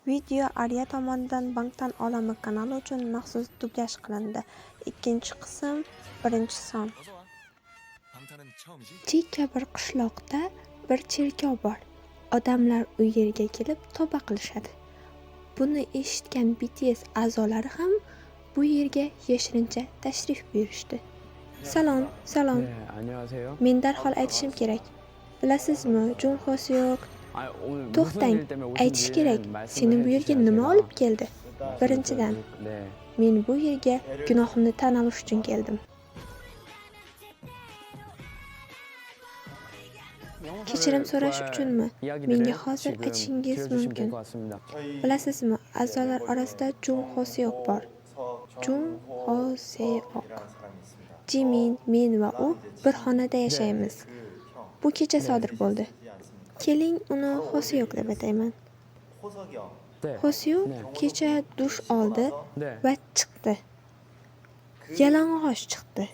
Video Arya tomonidan Bangtan olami kanali uchun maxsus dublyaj qilindi. Ikkinchi qism, birinchi son. Chika bir qishloqda bir cherkov bor. Odamlar u yerga kelib tavba qilishadi. Buni eshitgan BTS a'zolari ham bu yerga yashirincha tashrif buyurishdi. Salom. Men darhol aytishim kerak. Bilasizmi, Jung Ho Seok. To'xtang, aytish kerak. Seni bu yerga nima olib keldi? Birinchidan, men bu yerga gunohimni tan olish uchun keldim. Kechirim so'rash uchunmi? Menga hozir aytishingiz mumkin. Bilasizmi, a'zolar orasida Jung Ho Seok bor. Jung Ho Seok. Jimin, men va u bir xonada yashaymiz. Bu kecha sodir bo'ldi. Keling, uni Ho Seok deb atayman. Ho Seok kecha dush oldi va chiqdi. Yalang'och chiqdi.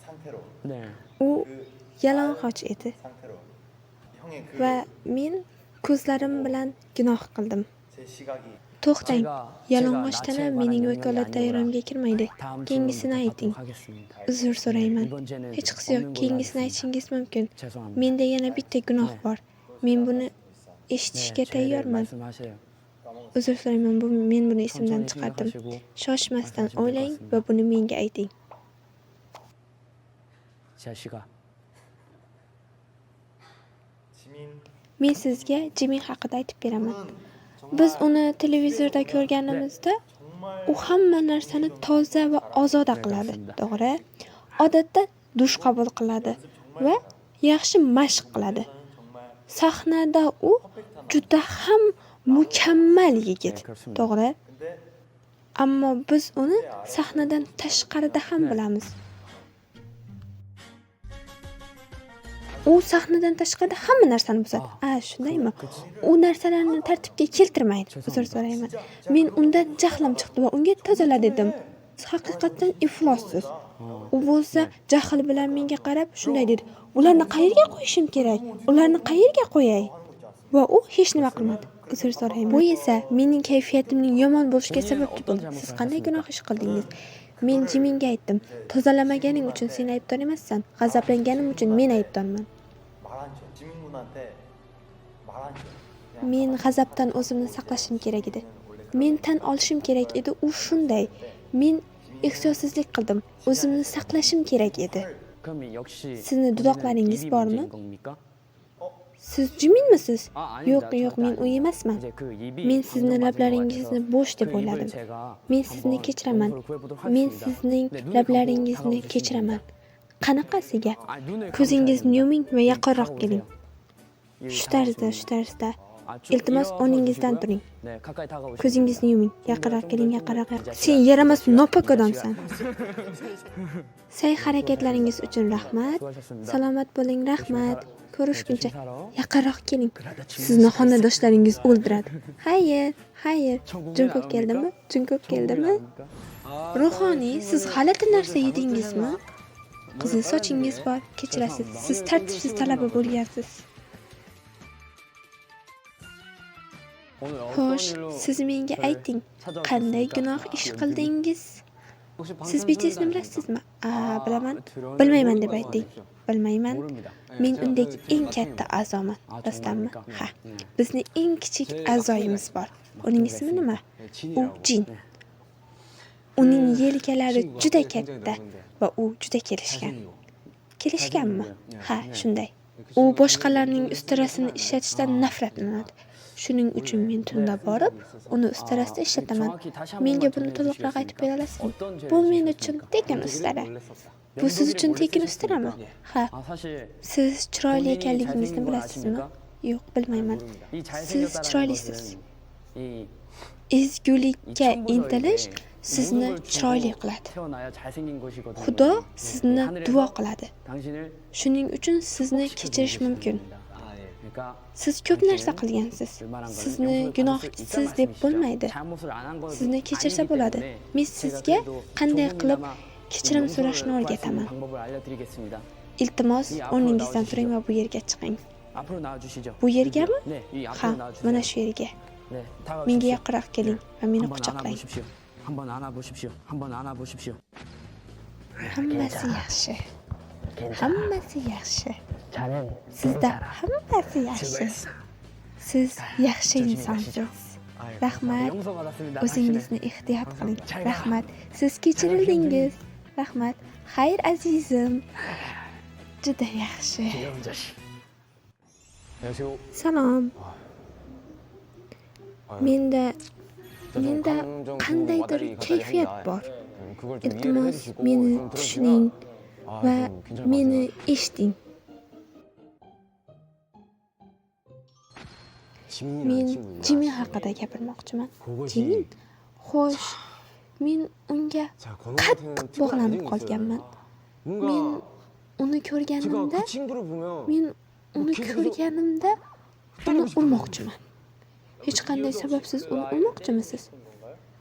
U yalang'och edi. Va men ko'zlarim bilan gunoh qildim. To'xtang, yalang'och tana mening vakolat doiramga kirmaydi. Keyingisini ayting. Uzr so'rayman. Hech qisi yo'q, keyingisini aytishingiz mumkin. Menda yana bitta gunoh bor. Men buni eshitishga tayyorman. Uzr so'rayman, men buni esimdan chiqardim. Shoshmasdan o'ylang va buni menga ayting. Men sizga Jimin haqida aytib beraman. Biz uni televizorda ko'rganimizda, u hamma narsani toza va ozoda qiladi, to'g'ri? Odatda dush qabul qiladi va yaxshi mashq qiladi. Sahnada u juda ham mukammal yigit, to'g'ri? Ammo biz uni sahnadan tashqarida ham bilamiz. U sahnadan tashqarida hamma narsani buzadi. Shundaymi? U narsalarni tartibga keltirmaydi. Uzr so'rayman. Men undan jahlim chiqdi va unga tozala dedim. Siz haqiqatan iflossiz. U bo'lsa jahl bilan menga qarab shunday dedi. Ularni qayerga qo'yishim kerak? Ularni qayerga qo'yay? Va u hech nima qilmadi. Uzr so'rayman. Bu esa mening kayfiyatimning yomon bo'lishiga sababchi bo'ldi. Siz qanday gunoh ish qildingiz? Men Jiminga aytdim. Tozalamaganing uchun sen aybdor emassan. G'azablanganim uchun men aybdorman. Men g'azabdan o'zimni saqlashim kerak edi. Men tan olishim kerak edi, u shunday. Men ehtiyotsizlik qildim. O'zimni saqlashim kerak edi. Sizni dudoqlaringiz bormi? Siz Jiminmisiz? Yo'q, men u emasman. Men sizni lablaringizni bo'sh deb o'yladim. Men sizni kechiraman. Men sizning lablaringizni kechiraman. Qanaqasiga? Ko'zingizni yuming va yaqinroq keling. Shu tarzda. Iltimos o'rningizdan turing. Ko'zingizni yuming. Yaqinroq keling. Sen yaramas nopok odamsan. Sa'y harakatlaringiz uchun rahmat. Salomat bo'ling, rahmat. Ko'rishguncha yaqinroq keling. Sizni xonadoshlaringiz o'ldiradi. Hayır. Jungkook keldimi? Ruhoniy, siz g'alati narsa yedingizmi? Qizil sochingiz bor, kechirasiz. Siz tartibsiz talaba bo'lgansiz. Xo'sh, siz menga ayting, qanday gunoh ish qildingiz? Siz BTSni bilasizmi? Bilaman. Bilmayman deb ayting. Bilmayman. Men undagi eng katta a'zoman. Rostdanmi? Ha. Bizning eng kichik a'zoyimiz bor. Uning ismi nima? U Jin. Uning yelkalari juda katta va u juda kelishgan. Kelishganmi? Ha, shunday. U boshqalarning ustarasini ishlatishdan nafratlanadi. Shuning uchun men tunda borib, uni ustarasida ishlataman. Menga buni to'liqroq aytib bera olasizmi? Bu men uchun tekin ustara. Bu siz uchun tekin ustarami? Ha. Siz chiroyli ekanligingizni bilasizmi? Yo'q, bilmayman. Siz chiroylisiz. Ezgulikka intilish sizni chiroyli qiladi. Xudo sizni duo qiladi. Shuning uchun sizni kechirish mumkin. Siz ko'p narsa qilgansiz. Sizni gunohsiz deb bo'lmaydi. Sizni kechirsa bo'ladi. Men sizga qanday qilib kechirim so'rashni o'rgataman. Iltimos, o'rningizdan turing va bu yerga chiqing. Bu yergami? Ha, mana shu yerga. 네, menga 다가오십시오. yaqinroq keling va meni 한번 quchoqlang. 안아보십시오. 한번 안아보십시오. 한번 안아보십시오. Hammasi yaxshi. Hammasi yaxshi. 자넨 Sizda hammasi yaxshi. 수고했어. Siz yaxshi 조심히 insonsiz. 가시죠. 아유, Rahmat. 용서받았습니다. O'zingizni ehtiyot qiling. 잘 가. Rahmat. Siz kechirildingiz. Rahmat. Xayr azizim. Juda yaxshi. 귀여운 자식. 안녕하세요. Salom. Menda 감정 qandaydir 와다리 kayfiyat 갑자기 bor. 그걸 좀 이해를 Iltimos 해주시고 meni 좀 tushuning 들어주시면 va 좀 괜찮을 것 meni 같아요. eshiting. 지민이라는 Men 친구입니다. Jimin haqida gapirmoqchiman. 그것이 Jimin? Xo'sh, men unga 자, 권호한테는 qattiq 특별한 bog'lanib 애정이 qolganman. 있어요. 뭔가 Men uni 제가 ko'rganimda, 그 친구를 보면 men uni 계속 ko'rganimda uni urmoqchiman. Hech qanday sababsiz uni urmoqchimisiz?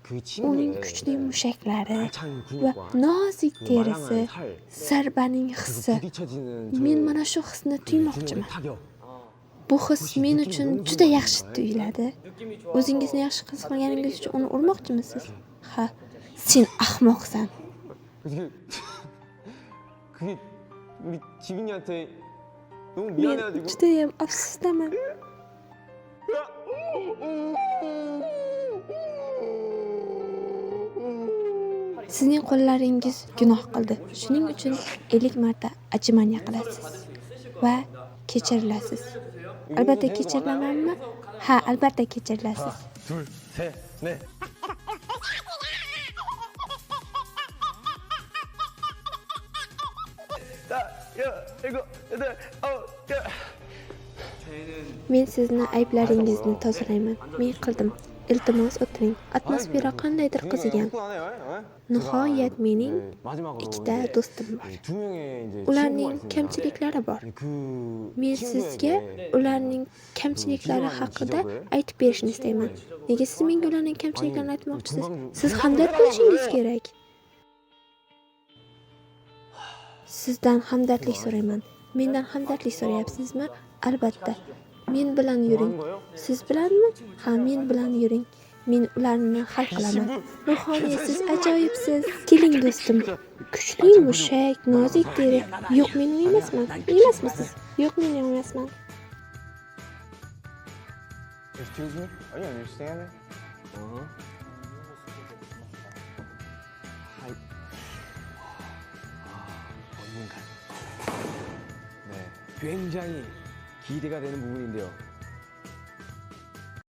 그 Uning 친구의 kuchli mushaklari 알찬 va 근육과 nozik 그 terisi, 말랑한 살 zarbaning 그리고 hissi. 부딪혀지는 Men mana shu hisni 그 tuymoqchiman. 타격 Bu his men uchun juda yaxshi tuyuladi. O'zingizni yaxshi his qilganingiz uchun uni urmoqchimisiz? Ha, sen ahmoqsan. 그게 우리 지민이한테 너무 Men 미안해가지고 judayam afsusdaman. Sizning qo'llaringiz gunoh qildi. Shuning uchun 50 marta ajmanya qilasiz va kechirilasiz. Albatta kechirilamanmi? Ha, albatta kechirilasiz. 둘, 셋, 넷. Men sizni ayblaringizni tozalayman. Men qildim. Iltimos o'tiring. Atmosfera qandaydir qizigan. Nihoyat mening ikkita do'stim bor. 두 명의 이제 Ularning 친구가 있습니다. kamchiliklari bor. 그 Men sizga ularning kamchiliklari haqida aytib berishni istayman. Nega siz menga ularning kamchiliklarini aytmoqchisiz? Siz hamdard bo'lishingiz kerak. Sizdan hamdardlik so'rayman. Mendan hamdardlik so'rayapsizmi? Albatta. Men bilan yuring. Siz bilanmi? Ha, men bilan yuring. Men ularni hal qilaman. Ruhoniy, siz ajoyibsiz. Keling do'stim. Kuchli mushak, nozik teri. Yo'q, men u emasman. Emasmisiz? Yo'q, men emasman. Excuse me? Are you understanding? 하이. 원문간. 네, 굉장히 기대가 되는 부분인데요.